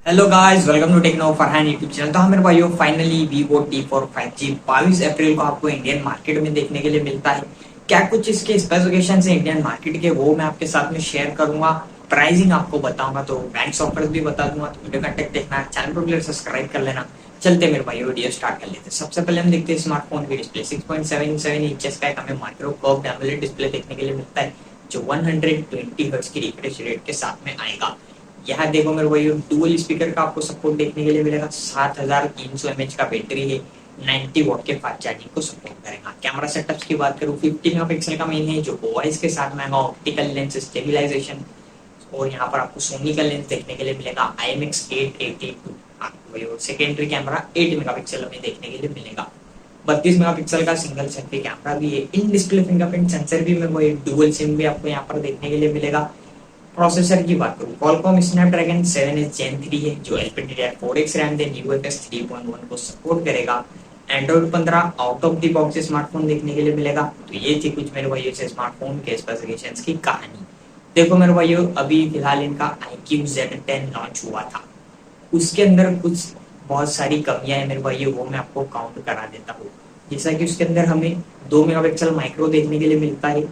Hello guys, welcome to Techno Farhan YouTube channel. तो हाँ मेरे भाइयों, फाइनली Vivo T4 5G 22 अप्रैल को आपको इंडियन मार्केट में देखने के लिए मिलता है। क्या कुछ इसके स्पेसिफिकेशन है इंडियन मार्केट के, वो मैं आपके साथ में शेयर करूंगा। प्राइसिंग आपको बताऊंगा, तो बैंक ऑफर्स भी बता दूंगा। तो वीडियो कंटेंट देखना, चैनल को प्लीज सब्सक्राइब कर लेना। चलते मेरे भाई वीडियो स्टार्ट कर लेते हैं। सबसे पहले हम देखते हैं स्मार्टफोन की डिस्प्ले। 6.77 इंचेस का एक हमें माइक्रो कर्व्ड एमोलेड डिस्प्ले देखने के लिए मिलता है, जो 120 हर्ट्ज की रिफ्रेश रेट के साथ में आएगा। यहाँ देखो मेरे को, ये डुअल स्पीकर का आपको सपोर्ट देखने के लिए मिलेगा। 7300 mAh का बैटरी है, 90 वॉट के फास्ट चार्जिंग को सपोर्ट करेगा। कैमरा सेटअप्स की बात करूँ, 50 मेगापिक्सल का मेन है, जो ओआईएस के साथ में आएगा। ऑप्टिकल लेंस स्टेबिलाईजेशन, और यहाँ पर आपको सोनी का लेंस देखने के लिए मिलेगा, IMX882। सेकेंडरी कैमरा 8 मेगापिक्सल हमें देखने के लिए मिलेगा। 32 मेगापिक्सल का सिंगल सेल्फी कैमरा भी है। इन डिस्प्ले फिंगरप्रिंट सेंसर भी मेरे को, डुअल सिम भी आपको यहाँ पर देखने के लिए मिलेगा। प्रोसेसर की बात करूं, Qualcomm Snapdragon 7S Gen 3 है, जो LPDDR4X रैम देन UFS 3.1 को सपोर्ट करेगा। Android 15 out of the box smartphone देखने के लिए मिलेगा। तो ये थी कुछ मेरे भाइयों से स्मार्टफोन के स्पेसिफिकेशंस की कहानी। देखो मेरे भाइयों, अभी फिलहाल इनका iQOO Z10 लॉन्च हुआ था। उसके अंदर कुछ बहुत सारी कमियां हैं मेरे भाइयों, वो मैं आपको काउंट करा देता हूँ। जैसा कि उसके अंदर हमें 2 मेगापिक्सल माइक्रो देखने के लिए मिलता है,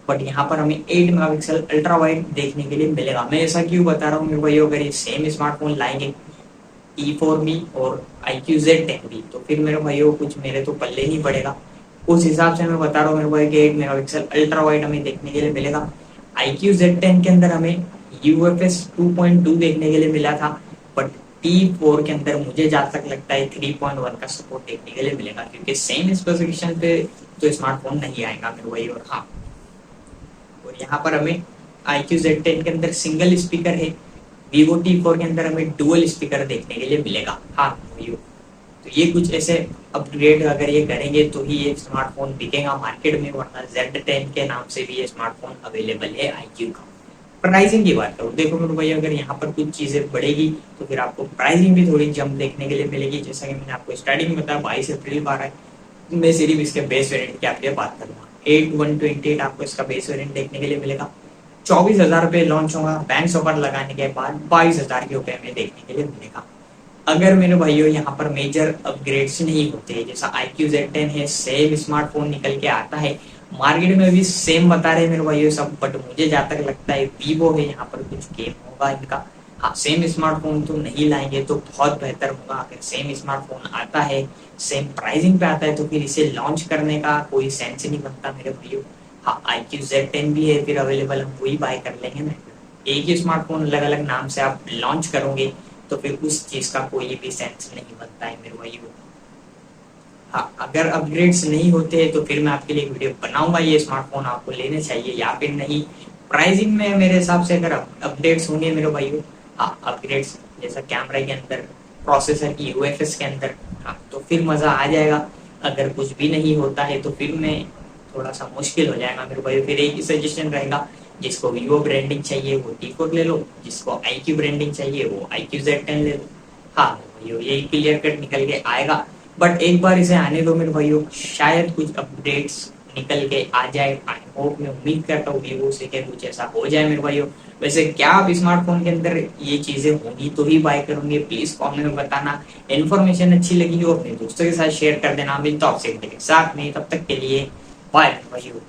बट यहाँ पर हमें 8 मेगापिक्सल अल्ट्रा वाइड देखने के लिए मिलेगा। मैं ऐसा क्यों बता रहा हूँ मेरे भाई, अगर ये सेम स्मार्टफोन लाएंगे T4 भी और iQOO Z10 भी, तो फिर मेरे भाइयों कुछ मेरे तो पल्ले नहीं पड़ेगा। उस हिसाब से मैं बता रहा हूँ मेरे भाई कि 8 मेगापिक्सल अल्ट्रा वाइड हमें देखने के लिए मिलेगा। iQOO Z10 के अंदर हमें UFS 2.2 देखने के लिए मिला था, बट T4 के अंदर मुझे जहां तक लगता है 3.1 का सपोर्ट देखने के लिए मिलेगा, क्योंकि सेम स्पेसिफिकेशन पे तो स्मार्टफोन नहीं आएगा मेरे भाई। और हाँ, और यहाँ पर हमें iQOO Z10 के अंदर सिंगल स्पीकर है, Vivo T4 के अंदर हमें डुअल स्पीकर देखने के लिए मिलेगा। हाँ Vivo, तो ये कुछ ऐसे अपग्रेड अगर ये करेंगे तो ही ये स्मार्टफोन बिकेगा मार्केट में, वरना Z10 के नाम से भी ये स्मार्टफोन अवेलेबल है iQOO का। प्राइसिंग की बात करूँ, देखो मेरे भाई, अगर यहाँ पर कुछ चीजें बढ़ेगी तो फिर आपको प्राइसिंग भी थोड़ी जंप देखने के लिए मिलेगी। जैसा कि मैंने आपको स्टार्टिंग में बताया, 22 अप्रैल को आ रहा है। मैं सिर्फ इसके बेस वेरिएंट की आपके बात करूंगा। 8128 आपको इसका बेस वेरिएंट देखने के लिए मिलेगा। 24,000 रुपये लॉन्च होगा। बैंक ऑफर लगाने के बाद 22,000 के रुपए में देखने के लिए मिलेगा। अगर मेरे भाइयों यहाँ पर मेजर अपग्रेड्स नहीं होते, जैसा iQOO Z10 है, सेम स्मार्टफोन निकल के आता है मार्केट में भी, सेम बता रहे हैं मेरे भाइयों सब, बट मुझे जहाँ तक लगता है Vivo है, यहाँ पर कुछ गेम होगा इनका। हाँ, सेम स्मार्टफोन तो नहीं लाएंगे तो बहुत बेहतर होगा। अगर सेम स्मार्टफोन आता है, सेम प्राइसिंग पे आता है, तो फिर इसे लॉन्च करने का कोई सेंस नहीं बनता मेरे भाइयों। हाँ, iQOO Z10 भी है फिर अवेलेबल, हम वही बाय कर लेंगे ना। एक ही स्मार्टफोन अलग अलग नाम से आप लॉन्च करोगे तो फिर उस चीज का कोई भी सेंस नहीं बनता है मेरे भाइयों। हाँ, अगर अपग्रेड्स नहीं होते तो फिर मैं आपके लिए वीडियो बनाऊंगा, ये स्मार्टफोन आपको लेने चाहिए या फिर नहीं। प्राइसिंग में मेरे हिसाब से अगर अपडेट्स होंगे मेरे भाइयों, हाँ अपग्रेड्स जैसा कैमरा के अंदर, प्रोसेसर की यूएफएस के अंदर, हाँ तो फिर मजा आ जाएगा। अगर कुछ भी नहीं होता है तो फिर मैं थोड़ा सा मुश्किल हो जाएगा मेरे भाई। फिर एक ही सजेशन रहेगा, जिसको Vivo ब्रांडिंग चाहिए वो T4 ले लो, जिसको iQOO ब्रांडिंग चाहिए वो iQOO Z10 ले लो। हाँ भाइयों, यही क्लियर कट निकल के आएगा। बट एक बार इसे आने दो मेरे भाइयों, शायद कुछ अपडेट्स निकल के आ जाए। आई होप, मैं उम्मीद करता हूँ Vivo से कि कुछ ऐसा हो जाए मेरे भाइयों। वैसे क्या आप स्मार्टफोन के अंदर ये चीजें होंगी तो ही बाय करोगे, प्लीज कमेंट में बताना। इन्फॉर्मेशन अच्छी लगी हो अपने दोस्तों के साथ शेयर कर देना। मिलता हूँ आपसे साथ में, तब तक के लिए बाय भाइयों।